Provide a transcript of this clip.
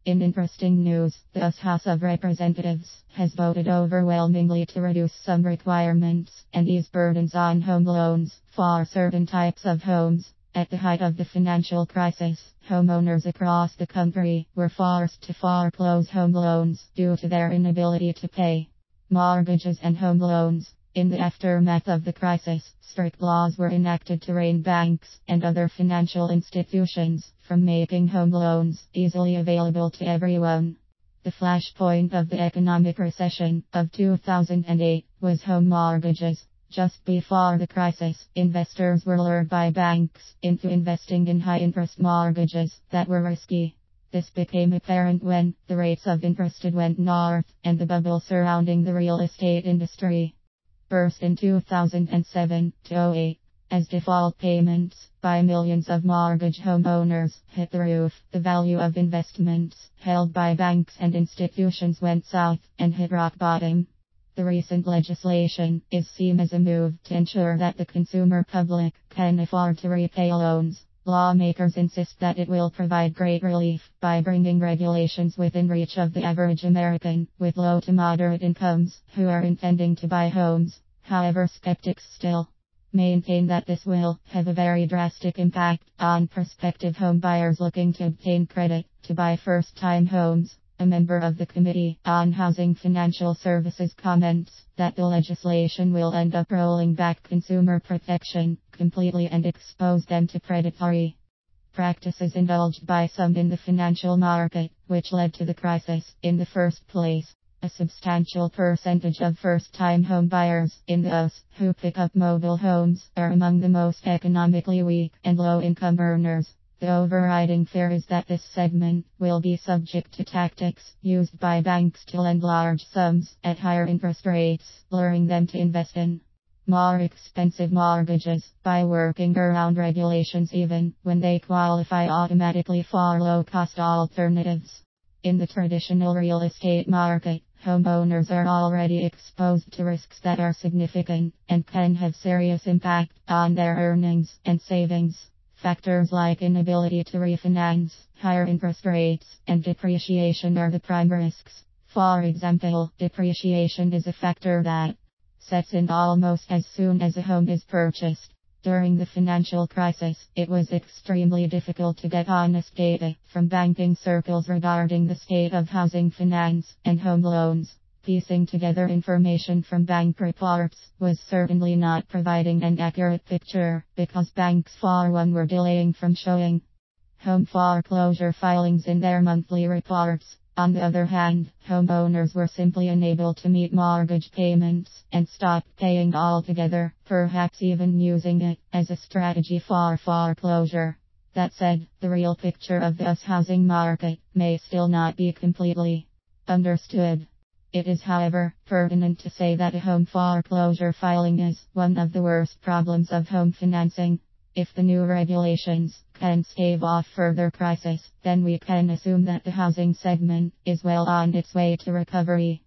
In interesting news, the US House of Representatives has voted overwhelmingly to reduce some requirements and ease burdens on home loans for certain types of homes. At the height of the financial crisis, homeowners across the country were forced to foreclose home loans due to their inability to pay mortgages and home loans. In the aftermath of the crisis, strict laws were enacted to rein banks and other financial institutions from making home loans easily available to everyone. The flashpoint of the economic recession of 2008 was home mortgages. Just before the crisis, investors were lured by banks into investing in high-interest mortgages that were risky. This became apparent when the rates of interest went north and the bubble surrounding the real estate industry burst in 2007-08. As default payments by millions of mortgage homeowners hit the roof, the value of investments held by banks and institutions went south and hit rock bottom. The recent legislation is seen as a move to ensure that the consumer public can afford to repay loans. Lawmakers insist that it will provide great relief by bringing regulations within reach of the average American with low to moderate incomes who are intending to buy homes. However, skeptics still maintain that this will have a very drastic impact on prospective home buyers looking to obtain credit to buy first-time homes. A member of the Committee on Housing Financial Services comments that the legislation will end up rolling back consumer protection completely and expose them to predatory practices indulged by some in the financial market, which led to the crisis in the first place. A substantial percentage of first-time home buyers in the US who pick up mobile homes are among the most economically weak and low-income earners. The overriding fear is that this segment will be subject to tactics used by banks to lend large sums at higher interest rates, luring them to invest in more expensive mortgages by working around regulations even when they qualify automatically for low-cost alternatives. In the traditional real estate market, homeowners are already exposed to risks that are significant and can have serious impact on their earnings and savings. Factors like inability to refinance, higher interest rates, and depreciation are the prime risks. For example, depreciation is a factor that sets in almost as soon as a home is purchased. During the financial crisis, it was extremely difficult to get honest data from banking circles regarding the state of housing finance and home loans. Piecing together information from bank reports was certainly not providing an accurate picture, because banks for one were delaying from showing home foreclosure filings in their monthly reports. On the other hand, homeowners were simply unable to meet mortgage payments and stopped paying altogether, perhaps even using it as a strategy for foreclosure. That said, the real picture of the US housing market may still not be completely understood. It is, however, pertinent to say that a home foreclosure filing is one of the worst problems of home financing. If the new regulations can stave off further crisis, then we can assume that the housing segment is well on its way to recovery.